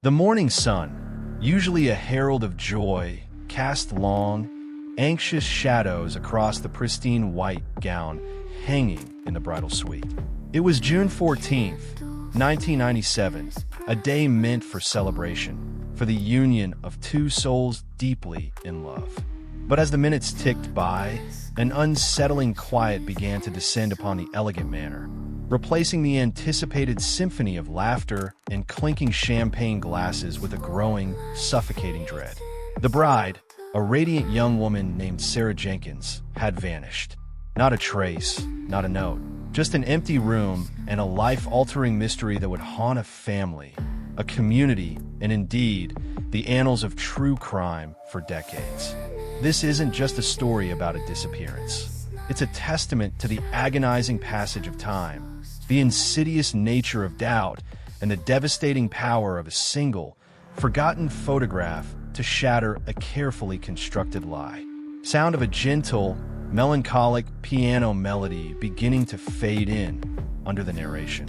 The morning sun, usually a herald of joy, cast long, anxious shadows across the pristine white gown hanging in the bridal suite. It was June 14th, 1997, a day meant for celebration, for the union of two souls deeply in love. But as the minutes ticked by, an unsettling quiet began to descend upon the elegant manor, replacing the anticipated symphony of laughter and clinking champagne glasses with a growing, suffocating dread. The bride, a radiant young woman named Sarah Jenkins, had vanished. Not a trace, not a note, just an empty room and a life-altering mystery that would haunt a family, a community, and indeed, the annals of true crime for decades. This isn't just a story about a disappearance. It's a testament to the agonizing passage of time, the insidious nature of doubt, and the devastating power of a single, forgotten photograph to shatter a carefully constructed lie. Sound of a gentle, melancholic piano melody beginning to fade in under the narration.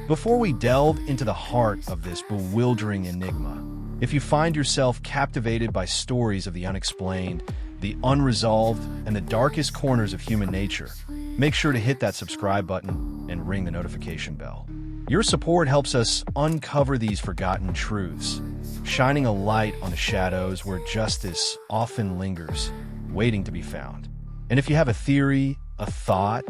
Before we delve into the heart of this bewildering enigma, if you find yourself captivated by stories of the unexplained, the unresolved, and the darkest corners of human nature, make sure to hit that subscribe button and ring the notification bell. Your support helps us uncover these forgotten truths, shining a light on the shadows where justice often lingers, waiting to be found. And if you have a theory, a thought,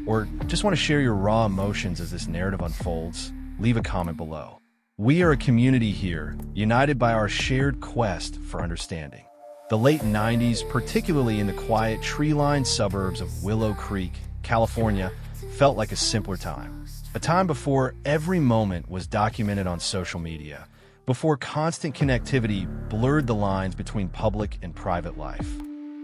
or just want to share your raw emotions as this narrative unfolds, leave a comment below. We are a community here, united by our shared quest for understanding. The late 90s, particularly in the quiet, tree-lined suburbs of Willow Creek, California, felt like a simpler time. A time before every moment was documented on social media, before constant connectivity blurred the lines between public and private life.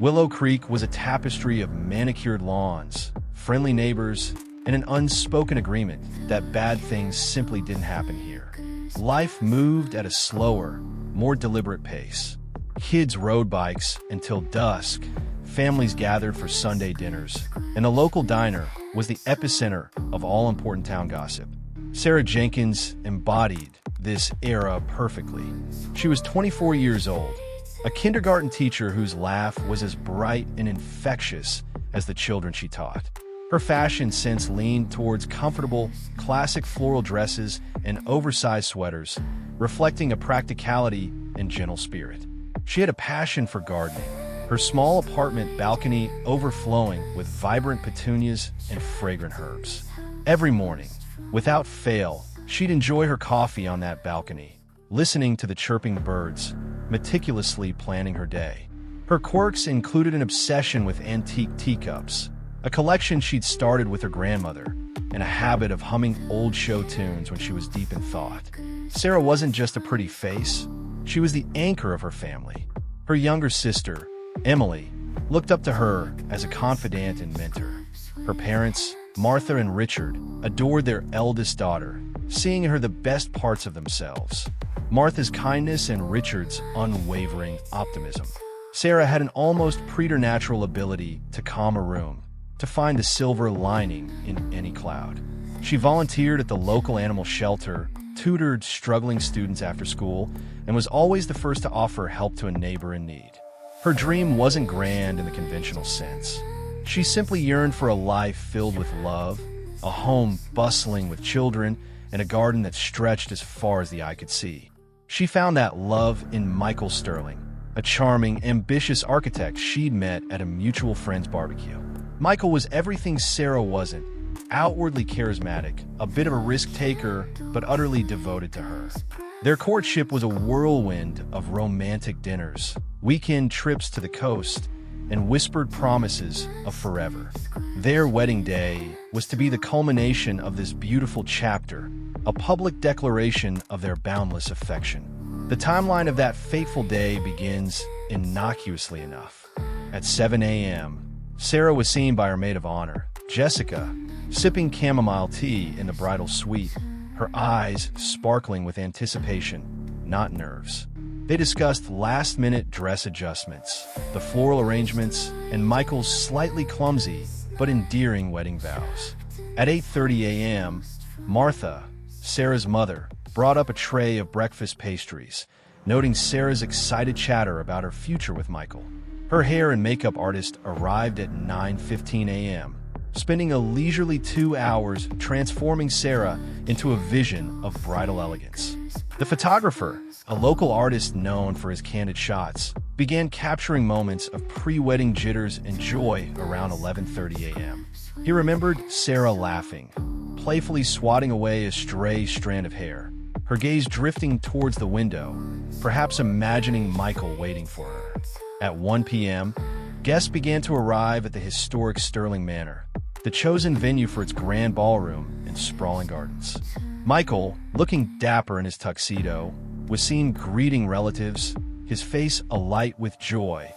Willow Creek was a tapestry of manicured lawns, friendly neighbors, and an unspoken agreement that bad things simply didn't happen here. Life moved at a slower, more deliberate pace. Kids rode bikes until dusk, families gathered for Sunday dinners, and the local diner was the epicenter of all-important town gossip. Sarah Jenkins embodied this era perfectly. She was 24 years old, a kindergarten teacher whose laugh was as bright and infectious as the children she taught. Her fashion sense leaned towards comfortable, classic floral dresses and oversized sweaters, reflecting a practicality and gentle spirit. She had a passion for gardening, her small apartment balcony overflowing with vibrant petunias and fragrant herbs. Every morning, without fail, she'd enjoy her coffee on that balcony, listening to the chirping birds, meticulously planning her day. Her quirks included an obsession with antique teacups, a collection she'd started with her grandmother, and a habit of humming old show tunes when she was deep in thought. Sarah wasn't just a pretty face, she was the anchor of her family. Her younger sister, Emily, looked up to her as a confidant and mentor. Her parents, Martha and Richard, adored their eldest daughter, seeing in her the best parts of themselves. Martha's kindness and Richard's unwavering optimism. Sarah had an almost preternatural ability to calm a room, to find the silver lining in any cloud. She volunteered at the local animal shelter, tutored struggling students after school, and was always the first to offer help to a neighbor in need. Her dream wasn't grand in the conventional sense. She simply yearned for a life filled with love, a home bustling with children, and a garden that stretched as far as the eye could see. She found that love in Michael Sterling, a charming, ambitious architect she'd met at a mutual friend's barbecue. Michael was everything Sarah wasn't, outwardly charismatic, a bit of a risk-taker, but utterly devoted to her. Their courtship was a whirlwind of romantic dinners, weekend trips to the coast, and whispered promises of forever. Their wedding day was to be the culmination of this beautiful chapter, a public declaration of their boundless affection. The timeline of that fateful day begins innocuously enough. At 7 a.m., Sarah was seen by her maid of honor, Jessica, sipping chamomile tea in the bridal suite, her eyes sparkling with anticipation, not nerves. They discussed last-minute dress adjustments, the floral arrangements, and Michael's slightly clumsy but endearing wedding vows. At 8:30 a.m., Martha, Sarah's mother, brought up a tray of breakfast pastries, noting Sarah's excited chatter about her future with Michael. Her hair and makeup artist arrived at 9:15 a.m., spending a leisurely 2 hours transforming Sarah into a vision of bridal elegance. The photographer, a local artist known for his candid shots, began capturing moments of pre-wedding jitters and joy around 11:30 a.m. He remembered Sarah laughing, playfully swatting away a stray strand of hair, her gaze drifting towards the window, perhaps imagining Michael waiting for her. At 1 p.m., guests began to arrive at the historic Sterling Manor, the chosen venue for its grand ballroom and sprawling gardens. Michael, looking dapper in his tuxedo, was seen greeting relatives, his face alight with joy,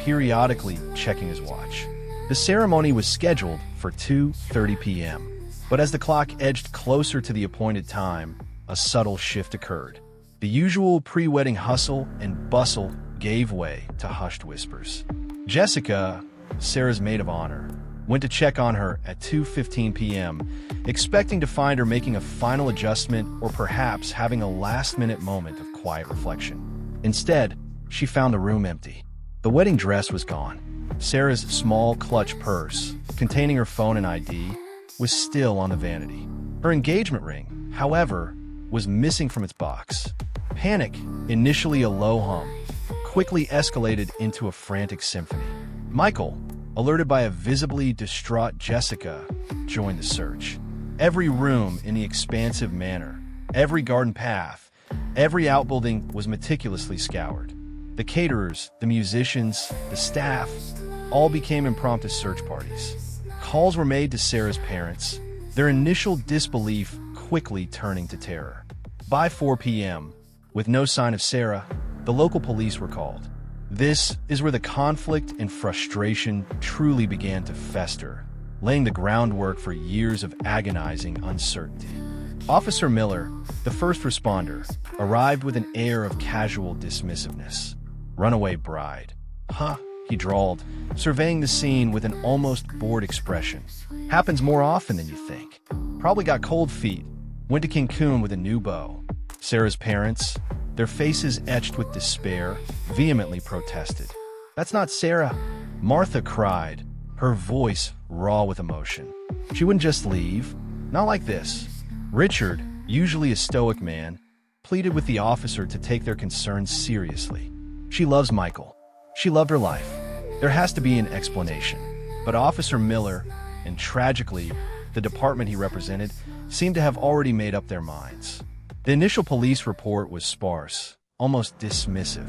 periodically checking his watch. The ceremony was scheduled for 2:30 p.m., but as the clock edged closer to the appointed time, a subtle shift occurred. The usual pre-wedding hustle and bustle gave way to hushed whispers. Jessica, Sarah's maid of honor, went to check on her at 2:15 p.m., expecting to find her making a final adjustment or perhaps having a last-minute moment of quiet reflection. Instead, she found the room empty. The wedding dress was gone. Sarah's small clutch purse, containing her phone and ID, was still on the vanity. Her engagement ring, however, was missing from its box. Panic, initially a low hum, quickly escalated into a frantic symphony. Michael, alerted by a visibly distraught Jessica, joined the search. Every room in the expansive manor, every garden path, every outbuilding was meticulously scoured. The caterers, the musicians, the staff, all became impromptu search parties. Calls were made to Sarah's parents, their initial disbelief quickly turning to terror. By 4 p.m., with no sign of Sarah, the local police were called. This is where the conflict and frustration truly began to fester, laying the groundwork for years of agonizing uncertainty. Officer Miller, the first responder, arrived with an air of casual dismissiveness. Runaway bride. Huh, he drawled, surveying the scene with an almost bored expression. Happens more often than you think. Probably got cold feet. Went to Cancun with a new beau. Sarah's parents, their faces etched with despair, vehemently protested. That's not Sarah, Martha cried, her voice raw with emotion. She wouldn't just leave. Not like this. Richard, usually a stoic man, pleaded with the officer to take their concerns seriously. She loves Michael. She loved her life. There has to be an explanation. But Officer Miller, and tragically, the department he represented, seemed to have already made up their minds. The initial police report was sparse, almost dismissive.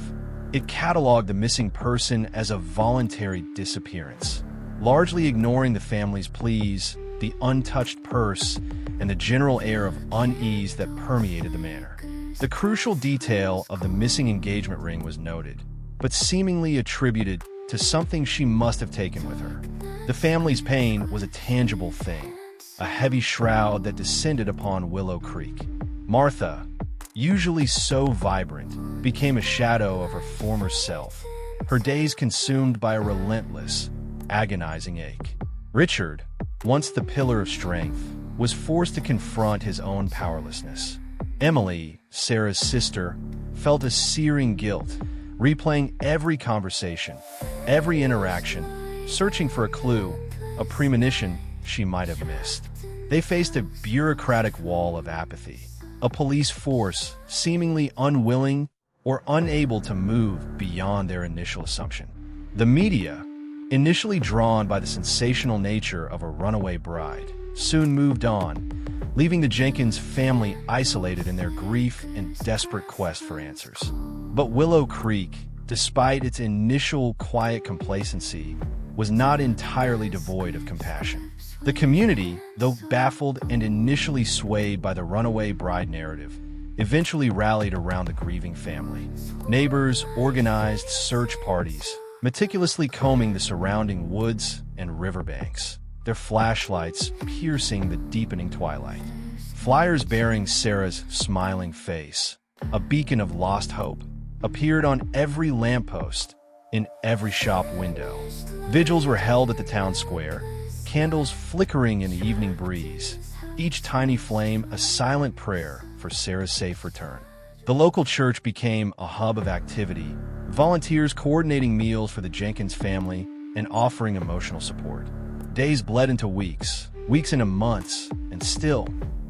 It cataloged the missing person as a voluntary disappearance, largely ignoring the family's pleas, the untouched purse, and the general air of unease that permeated the manor. The crucial detail of the missing engagement ring was noted, but seemingly attributed to something she must have taken with her. The family's pain was a tangible thing, a heavy shroud that descended upon Willow Creek. Martha, usually so vibrant, became a shadow of her former self, her days consumed by a relentless, agonizing ache. Richard, once the pillar of strength, was forced to confront his own powerlessness. Emily, Sarah's sister, felt a searing guilt, replaying every conversation, every interaction, searching for a clue, a premonition she might have missed. They faced a bureaucratic wall of apathy, a police force seemingly unwilling or unable to move beyond their initial assumption. The media, initially drawn by the sensational nature of a runaway bride, soon moved on, leaving the Jenkins family isolated in their grief and desperate quest for answers. But Willow Creek, despite its initial quiet complacency, was not entirely devoid of compassion. The community, though baffled and initially swayed by the runaway bride narrative, eventually rallied around the grieving family. Neighbors organized search parties, meticulously combing the surrounding woods and riverbanks, their flashlights piercing the deepening twilight. Flyers bearing Sarah's smiling face, a beacon of lost hope, appeared on every lamppost, in every shop window. Vigils were held at the town square, candles flickering in the evening breeze, each tiny flame a silent prayer for Sarah's safe return. The local church became a hub of activity, volunteers coordinating meals for the Jenkins family and offering emotional support. Days bled into weeks, weeks into months, and still,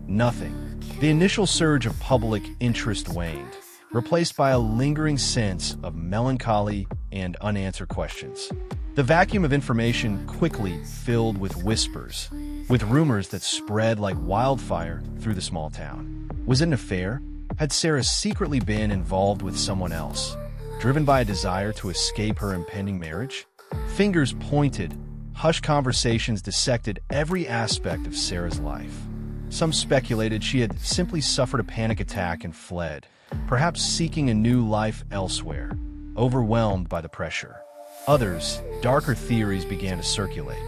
nothing. The initial surge of public interest waned, replaced by a lingering sense of melancholy and unanswered questions. The vacuum of information quickly filled with whispers, with rumors that spread like wildfire through the small town. Was it an affair? Had Sarah secretly been involved with someone else, driven by a desire to escape her impending marriage? Fingers pointed, hushed conversations dissected every aspect of Sarah's life. Some speculated she had simply suffered a panic attack and fled, perhaps seeking a new life elsewhere, overwhelmed by the pressure. Others, darker theories began to circulate.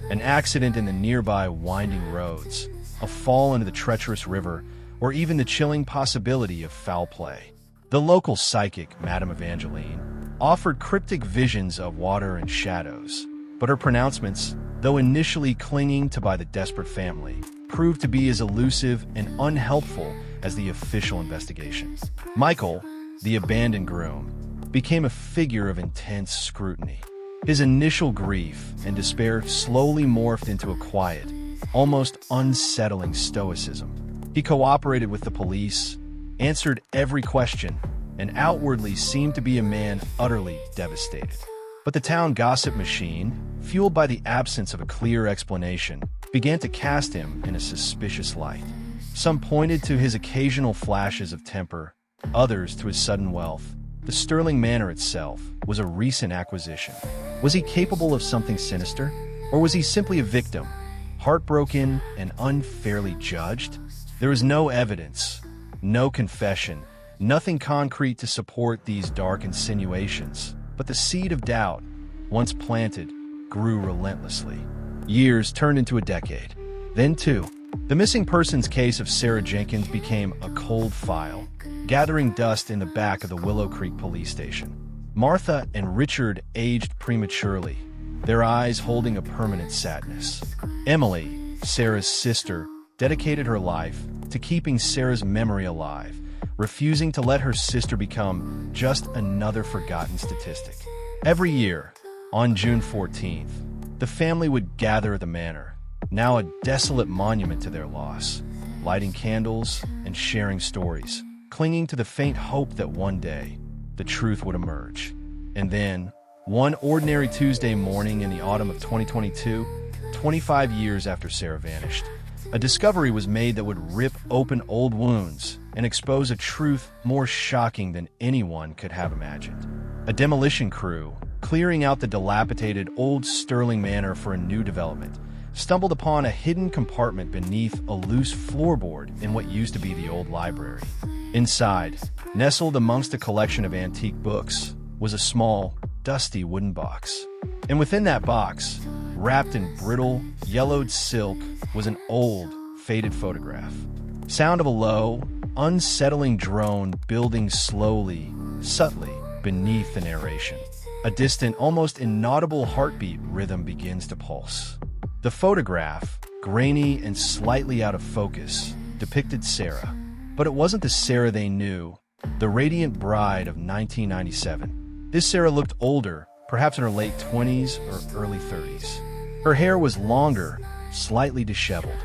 An accident in the nearby winding roads, a fall into the treacherous river, or even the chilling possibility of foul play. The local psychic, Madame Evangeline, offered cryptic visions of water and shadows, but her pronouncements, though initially clinging to by the desperate family, proved to be as elusive and unhelpful as the official investigation. Michael, the abandoned groom, became a figure of intense scrutiny. His initial grief and despair slowly morphed into a quiet, almost unsettling stoicism. He cooperated with the police, answered every question, and outwardly seemed to be a man utterly devastated. But the town gossip machine, fueled by the absence of a clear explanation, began to cast him in a suspicious light. Some pointed to his occasional flashes of temper, others to his sudden wealth. The Sterling Manor itself was a recent acquisition. Was he capable of something sinister? Or was he simply a victim, heartbroken and unfairly judged? There was no evidence, no confession, nothing concrete to support these dark insinuations, but the seed of doubt, once planted, grew relentlessly. Years turned into a decade. Then, too, the missing persons case of Sarah Jenkins became a cold file, gathering dust in the back of the Willow Creek police station. Martha and Richard aged prematurely, their eyes holding a permanent sadness. Emily, Sarah's sister, dedicated her life to keeping Sarah's memory alive, refusing to let her sister become just another forgotten statistic. Every year, on June 14th, the family would gather at the manor, now a desolate monument to their loss, lighting candles and sharing stories, clinging to the faint hope that one day the truth would emerge. And then, one ordinary Tuesday morning in the autumn of 2022, 25 years after Sarah vanished, a discovery was made that would rip open old wounds and expose a truth more shocking than anyone could have imagined. A demolition crew, clearing out the dilapidated old Sterling Manor for a new development, stumbled upon a hidden compartment beneath a loose floorboard in what used to be the old library. Inside, nestled amongst a collection of antique books, was a small, dusty wooden box. And within that box, wrapped in brittle, yellowed silk, was an old, faded photograph. Sound of a low, unsettling drone building slowly, subtly, beneath the narration. A distant, almost inaudible heartbeat rhythm begins to pulse. The photograph, grainy and slightly out of focus, depicted Sarah. But it wasn't the Sarah they knew, the radiant bride of 1997. This Sarah looked older, perhaps in her late 20s or early 30s. Her hair was longer, slightly disheveled.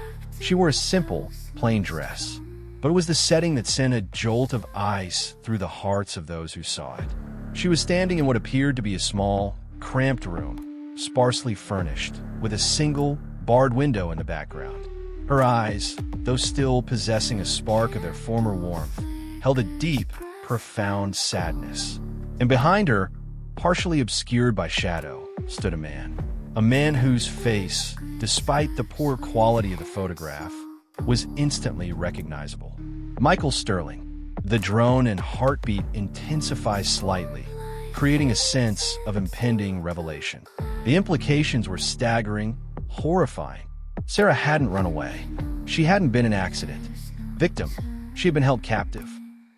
She wore a simple, plain dress, but it was the setting that sent a jolt of ice through the hearts of those who saw it. She was standing in what appeared to be a small, cramped room, sparsely furnished, with a single, barred window in the background. Her eyes, though still possessing a spark of their former warmth, held a deep, profound sadness. And behind her, partially obscured by shadow, stood a man. A man whose face, despite the poor quality of the photograph, was instantly recognizable. Michael Sterling. The drone and heartbeat intensify slightly, creating a sense of impending revelation. The implications were staggering, horrifying. Sarah hadn't run away. She hadn't been an accident. Victim. She had been held captive.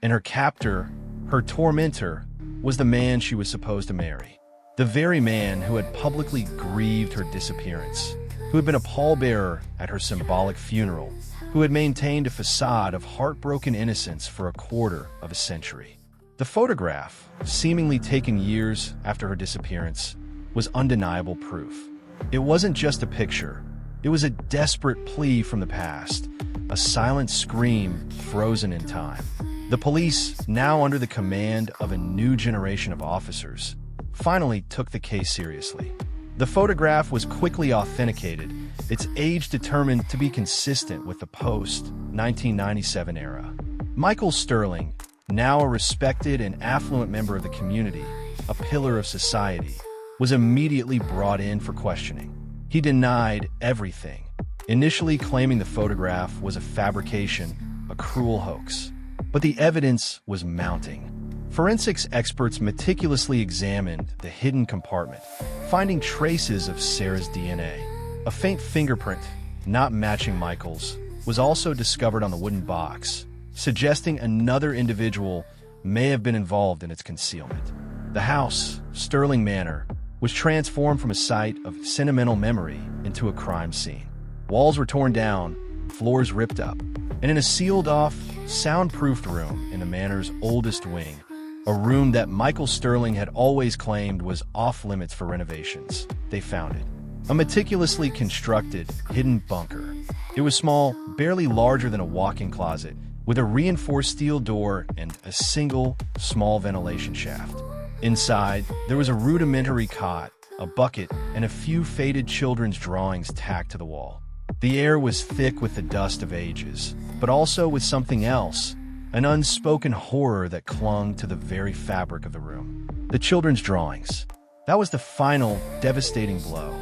And her captor, her tormentor, was the man she was supposed to marry. The very man who had publicly grieved her disappearance, who had been a pallbearer at her symbolic funeral, who had maintained a facade of heartbroken innocence for a quarter of a century. The photograph, seemingly taken years after her disappearance, was undeniable proof. It wasn't just a picture. It was a desperate plea from the past, a silent scream frozen in time. The police, now under the command of a new generation of officers, finally took the case seriously. The photograph was quickly authenticated, its age determined to be consistent with the post-1997 era. Michael Sterling, now a respected and affluent member of the community, a pillar of society, was immediately brought in for questioning. He denied everything, initially claiming the photograph was a fabrication, a cruel hoax. But the evidence was mounting. Forensics experts meticulously examined the hidden compartment, finding traces of Sarah's DNA. A faint fingerprint, not matching Michael's, was also discovered on the wooden box, suggesting another individual may have been involved in its concealment. The house, Sterling Manor, was transformed from a site of sentimental memory into a crime scene. Walls were torn down, floors ripped up, and in a sealed-off, soundproofed room in the manor's oldest wing, a room that Michael Sterling had always claimed was off-limits for renovations, they found it. A meticulously constructed, hidden bunker. It was small, barely larger than a walk-in closet, with a reinforced steel door and a single, small ventilation shaft. Inside, there was a rudimentary cot, a bucket, and a few faded children's drawings tacked to the wall. The air was thick with the dust of ages, but also with something else, an unspoken horror that clung to the very fabric of the room. The children's drawings. That was the final, devastating blow.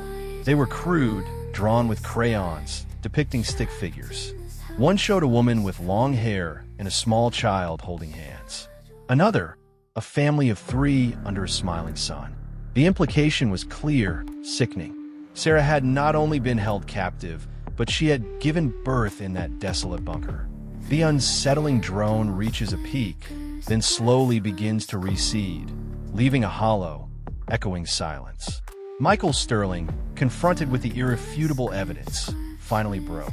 They were crude, drawn with crayons, depicting stick figures. One showed a woman with long hair and a small child holding hands. Another, a family of 3 under a smiling sun. The implication was clear, sickening. Sarah had not only been held captive, but she had given birth in that desolate bunker. The unsettling drone reaches a peak, then slowly begins to recede, leaving a hollow, echoing silence. Michael Sterling, confronted with the irrefutable evidence, finally broke.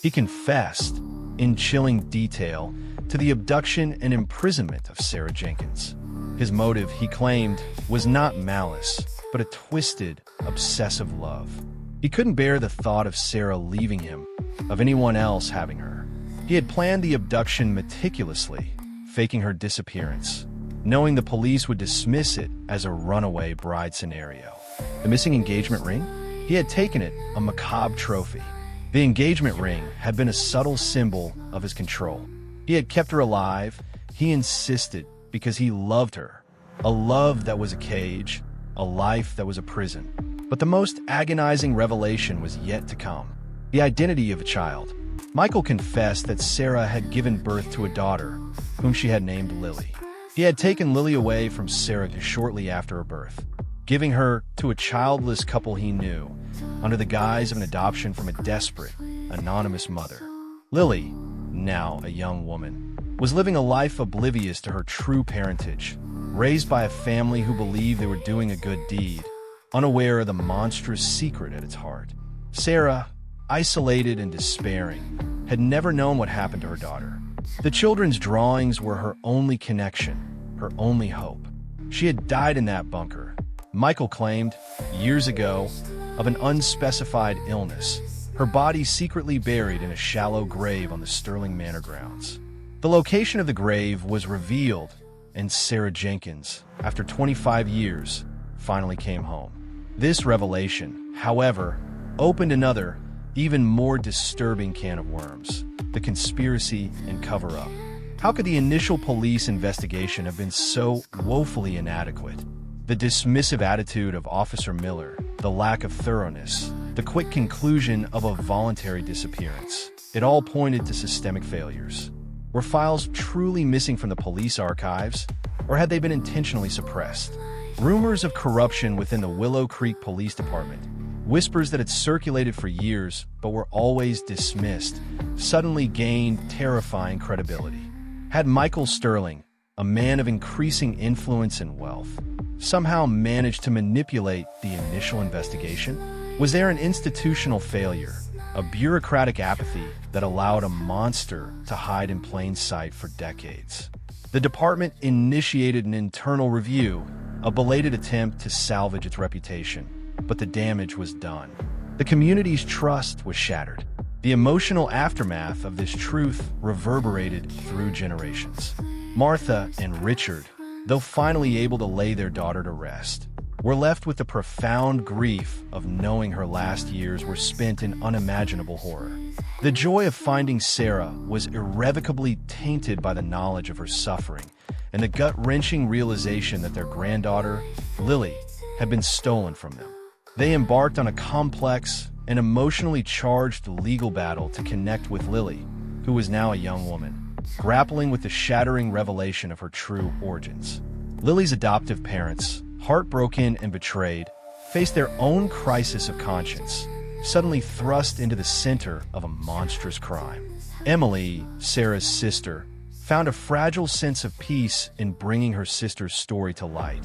He confessed, in chilling detail, to the abduction and imprisonment of Sarah Jenkins. His motive, he claimed, was not malice, but a twisted, obsessive love. He couldn't bear the thought of Sarah leaving him, of anyone else having her. He had planned the abduction meticulously, faking her disappearance, knowing the police would dismiss it as a runaway bride scenario. The missing engagement ring? He had taken it, a macabre trophy. The engagement ring had been a subtle symbol of his control. He had kept her alive, he insisted, because he loved her. A love that was a cage, a life that was a prison. But the most agonizing revelation was yet to come. The identity of a child. Michael confessed that Sarah had given birth to a daughter, whom she had named Lily. He had taken Lily away from Sarah shortly after her birth, giving her to a childless couple he knew, under the guise of an adoption from a desperate, anonymous mother. Lily, now a young woman, was living a life oblivious to her true parentage, raised by a family who believed they were doing a good deed, unaware of the monstrous secret at its heart. Sarah, isolated and despairing, had never known what happened to her daughter. The children's drawings were her only connection, her only hope. She had died in that bunker, Michael claimed, years ago, of an unspecified illness, her body secretly buried in a shallow grave on the Sterling Manor grounds. The location of the grave was revealed, and Sarah Jenkins, after 25 years, finally came home. This revelation, however, opened another, even more disturbing can of worms: the conspiracy and cover-up. How could the initial police investigation have been so woefully inadequate? The dismissive attitude of Officer Miller, the lack of thoroughness, the quick conclusion of a voluntary disappearance, it all pointed to systemic failures. Were files truly missing from the police archives, or had they been intentionally suppressed? Rumors of corruption within the Willow Creek Police Department, whispers that had circulated for years but were always dismissed, suddenly gained terrifying credibility. Had Michael Sterling, a man of increasing influence and wealth, somehow managed to manipulate the initial investigation? Was there an institutional failure, a bureaucratic apathy that allowed a monster to hide in plain sight for decades? The department initiated an internal review, a belated attempt to salvage its reputation, but the damage was done. The community's trust was shattered. The emotional aftermath of this truth reverberated through generations. Martha and Richard, though finally able to lay their daughter to rest, were left with the profound grief of knowing her last years were spent in unimaginable horror. The joy of finding Sarah was irrevocably tainted by the knowledge of her suffering and the gut-wrenching realization that their granddaughter, Lily, had been stolen from them. They embarked on a complex and emotionally charged legal battle to connect with Lily, who was now a young woman, grappling with the shattering revelation of her true origins. Lily's adoptive parents, heartbroken and betrayed, faced their own crisis of conscience, suddenly thrust into the center of a monstrous crime. Emily, Sarah's sister, found a fragile sense of peace in bringing her sister's story to light,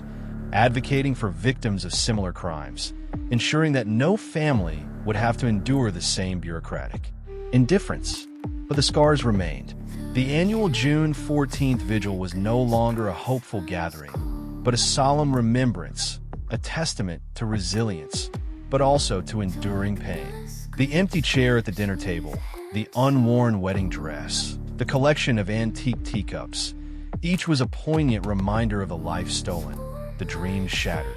advocating for victims of similar crimes, ensuring that no family would have to endure the same bureaucratic indifference. But the scars remained. The annual June 14th vigil was no longer a hopeful gathering, but a solemn remembrance, a testament to resilience, but also to enduring pain. The empty chair at the dinner table, the unworn wedding dress, the collection of antique teacups, each was a poignant reminder of the life stolen, the dreams shattered.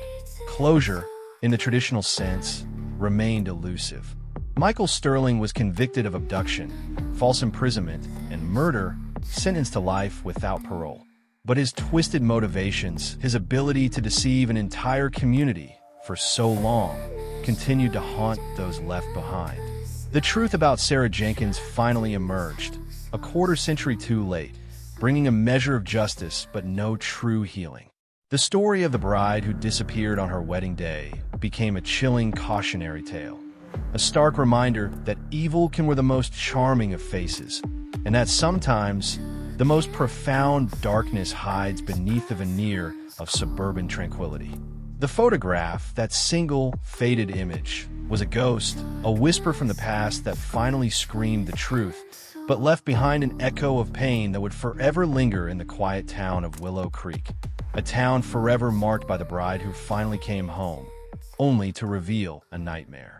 Closure, in the traditional sense, remained elusive. Michael Sterling was convicted of abduction, false imprisonment, and murder, sentenced to life without parole. But his twisted motivations, his ability to deceive an entire community for so long, continued to haunt those left behind. The truth about Sarah Jenkins finally emerged, a quarter-century too late, bringing a measure of justice but no true healing. The story of the bride who disappeared on her wedding day became a chilling cautionary tale, a stark reminder that evil can wear the most charming of faces, and that sometimes the most profound darkness hides beneath the veneer of suburban tranquility. The photograph, that single, faded image, was a ghost, a whisper from the past that finally screamed the truth, but left behind an echo of pain that would forever linger in the quiet town of Willow Creek, a town forever marked by the bride who finally came home, only to reveal a nightmare.